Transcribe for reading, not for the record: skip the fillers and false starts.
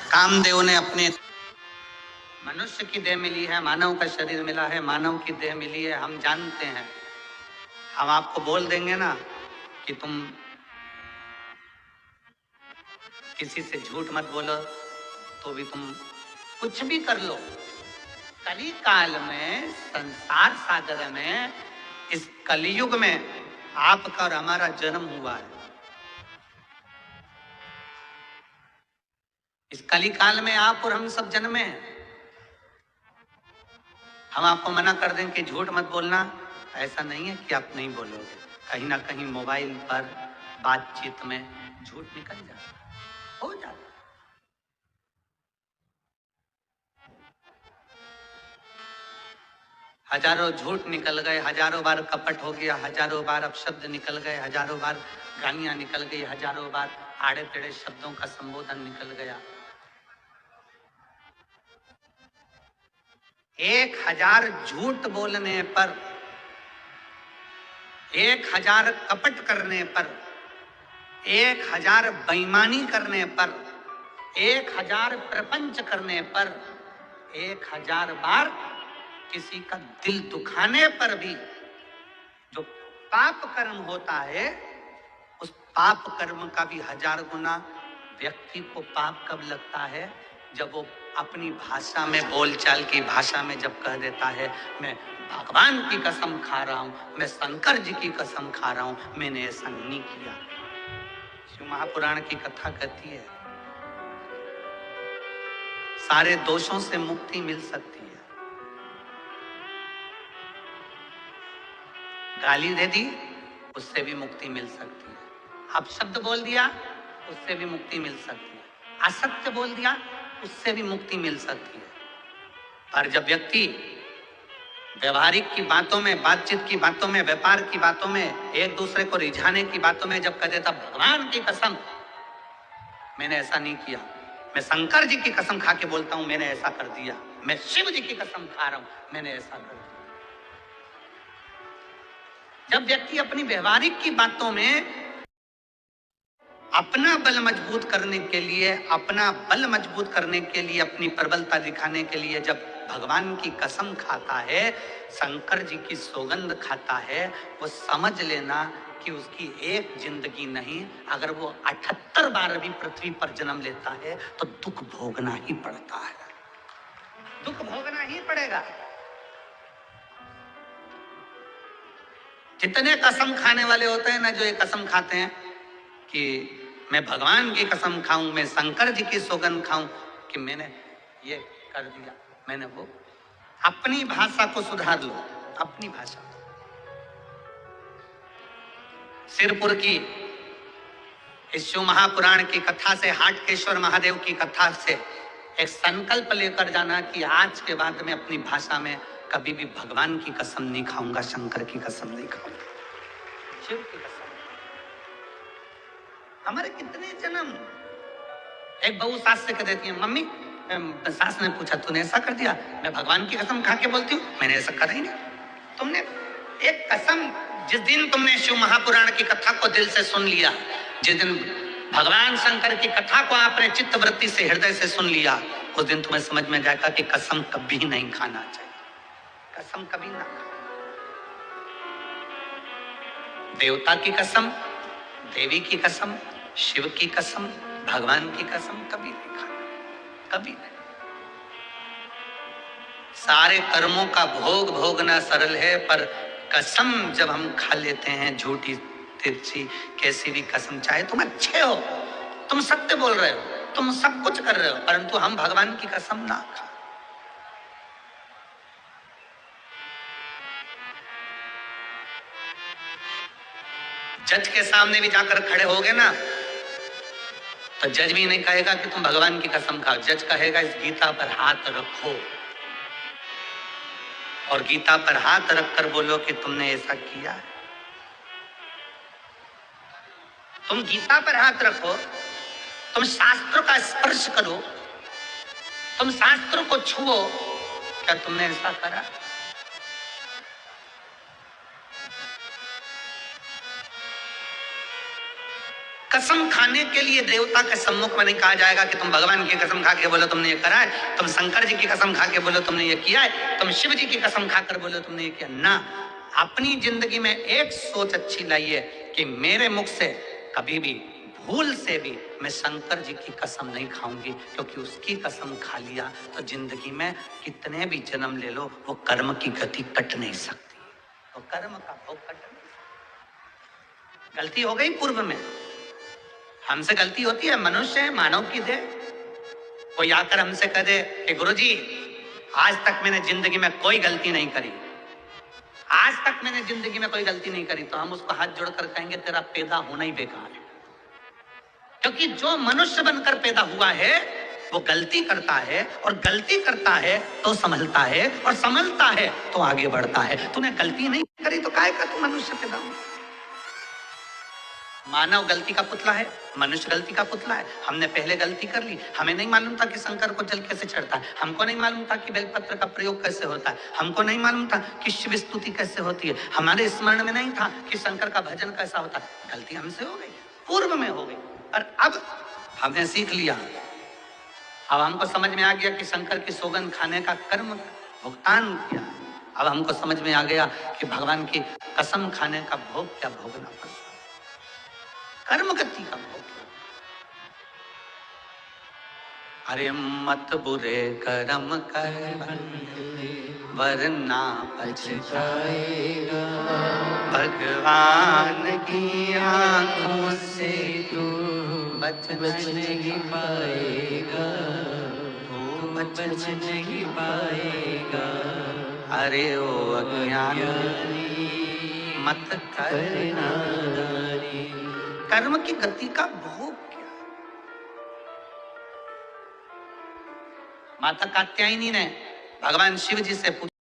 कामदेव ने अपने मनुष्य की देह मिली है, मानव का शरीर मिला है, मानव की देह मिली है, हम जानते हैं। हम आपको बोल देंगे ना कि तुम किसी से झूठ मत बोलो, तो भी तुम कुछ भी कर लो। कली काल में, संसार सागर में, इस कलयुग में आपका और हमारा जन्म हुआ है। इस कली काल में आप और हम सब जन्मे हैं। हम आपको मना कर दें कि झूठ मत बोलना, ऐसा नहीं है कि आप नहीं बोलोगे। कहीं ना कहीं मोबाइल पर बातचीत में झूठ निकल जाता, हो जाता। हजारों झूठ निकल गए, हजारों बार कपट हो गया, हजारों बार अपशब्द निकल गए, हजारों बार गालियां निकल गई, हजारों बार आड़े टेढ़े शब्दों का संबोधन निकल गया। 1000 झूठ बोलने पर, 1000 कपट करने पर, 1000 बेईमानी करने पर, 1000 प्रपंच करने पर, 1000 बार किसी का दिल दुखाने पर भी जो पाप कर्म होता है, उस पाप कर्म का भी 1000 गुना व्यक्ति को पाप कब लगता है? जब वो अपनी भाषा में, बोलचाल की भाषा में जब कह देता है, मैं भगवान की कसम खा रहा हूं, मैं शंकर जी की कसम खा रहा हूं, मैंने ऐसा नहीं किया। शिव महापुराण की कथा कहती है सारे दोषों से मुक्ति मिल सकती है। गाली दे दी, उससे भी मुक्ति मिल सकती है। अपशब्द बोल दिया, उससे भी मुक्ति मिल सकती है। असत्य बोल दिया, उससे भी मुक्ति मिल सकती है। पर जब व्यक्ति व्यवहारिक की बातों में, बातचीत की बातों में, व्यापार की बातों में, एक दूसरे को रिझाने की बातों में जब कह देता भगवान की कसम मैंने ऐसा नहीं किया, मैं शंकर जी की कसम खा के बोलता हूं मैंने ऐसा कर दिया, मैं शिव जी की कसम खा रहा हूं मैंने ऐसा कर दिया। जब व्यक्ति अपनी व्यवहारिक की बातों में अपना बल मजबूत करने के लिए, अपना बल मजबूत करने के लिए, अपनी प्रबलता दिखाने के लिए जब भगवान की कसम खाता है, शंकर जी की सौगंध खाता है, वो समझ लेना कि उसकी एक जिंदगी नहीं, अगर वो 78 बार भी पृथ्वी पर जन्म लेता है तो दुख भोगना ही पड़ता है, दुख भोगना ही पड़ेगा। जितने कसम खाने वाले होते हैं ना, जो ये कसम खाते हैं कि मैं भगवान की कसम खाऊं, मैं शंकर जी की सौगंध खाऊं कि मैंने ये कर दिया, मैंने वो, अपनी भाषा को सुधार लो, अपनी भाषा। सिरपुर की इस शिव महापुराण की कथा से, हाटकेश्वर महादेव की कथा से एक संकल्प लेकर जाना कि आज के बाद मैं अपनी भाषा में कभी भी भगवान की कसम नहीं खाऊंगा, शंकर की कसम नहीं खाऊंगा, शिव की कसम। हमारे कितने जन्म। एक बहू सास से कह देती है, मम्मी, सास ने पूछा तूने ऐसा कर दिया, मैं भगवान की कसम खा के बोलती हूँ मैंने ऐसा करा ही नहीं। तुमने एक कसम, जिस दिन तुमने शिव महापुराण की कथा को दिल से सुन लिया, जिस दिन भगवान शंकर की कथा को आपने चित्त वृत्ति से, हृदय से सुन लिया, उस दिन तुम्हें समझ में जाएगा कि कसम कभी नहीं खाना चाहिए, कसम कभी ना खाना। देवता की कसम, देवी की कसम, शिव की कसम, भगवान की कसम कभी नहीं खाना, कभी नहीं। सारे कर्मों का भोग भोगना सरल है, पर कसम जब हम खा लेते हैं, झूठी तिरछी कैसी भी कसम, चाहे तुम अच्छे हो, तुम सत्य बोल रहे हो, तुम सब कुछ कर रहे हो, परंतु हम भगवान की कसम ना खा। जज के सामने भी जाकर खड़े होगे ना, तो जज भी नहीं कहेगा कि तुम भगवान की कसम खाओ, जज कहेगा इस गीता पर हाथ रखो, और गीता पर हाथ रखकर बोलो कि तुमने ऐसा किया है। तुम गीता पर हाथ रखो, तुम शास्त्र का स्पर्श करो, तुम शास्त्र को छुओ, क्या तुमने ऐसा करा? कसम खाने के लिए देवता के सम्मुख में नहीं कहा जाएगा कि तुम भगवान की कसम खा के बोलो तुमने ये करा है, तुम शंकर जी की कसम खा के बोलो तुमने ये किया है, तुम शिव जी की कसम खाकर बोलो तुमने ये किया ना। अपनी जिंदगी में एक सोच अच्छी लाइए कि मेरे मुख से कभी भी भूल से भी मैं शंकर जी की कसम नहीं खाऊंगी, क्योंकि उसकी कसम खा लिया तो जिंदगी में कितने भी जन्म ले लो वो कर्म की गति कट नहीं सकती, वो कर्म का भोग कट नहीं सकता। गलती हो गई पूर्व में, हमसे गलती होती है, मनुष्य है, मानव की दे। कोई आकर हमसे कह दे कि गुरुजी आज तक मैंने जिंदगी में कोई गलती नहीं करी, आज तक मैंने जिंदगी में कोई गलती नहीं करी, तो हम उसको हाथ जोड़कर कहेंगे तेरा पैदा होना ही बेकार है। क्योंकि जो मनुष्य बनकर पैदा हुआ है वो गलती करता है, और गलती करता है तो संभलता है, और संभलता है तो आगे बढ़ता है। तूने गलती नहीं करी तो काहे का तू मनुष्य पैदा हुआ? मानव गलती का पुतला है, मनुष्य गलती का पुतला है। हमने पहले गलती कर ली, हमें नहीं मालूम था कि शंकर को जल कैसे चढ़ता है, हमको नहीं मालूम था कि बेलपत्र का प्रयोग कैसे होता है, हमको नहीं मालूम था कि शिव स्तुति कैसे होती है, हमारे स्मरण में नहीं था कि शंकर का भजन कैसा होता है। गलती हमसे हो गई, पूर्व में हो गई, और अब हमने सीख लिया। अब हमको समझ में आ गया कि शंकर की सौगंध खाने का कर्म भुगतान किया। अब हमको समझ में आ गया कि भगवान की कसम खाने का भोग क्या भोगना पड़ता, कर्म गति का भोग। अरे मत बुरे कर्म कर वरना पछताएगा, भगवान की आंखों से तू बच नहीं पाएगा, तू बच नहीं पाएगा। अरे ओ अज्ञानी मत करना, कर्म की गति का भोग क्या। माता कात्यायनी ने भगवान शिव जी से पूछा,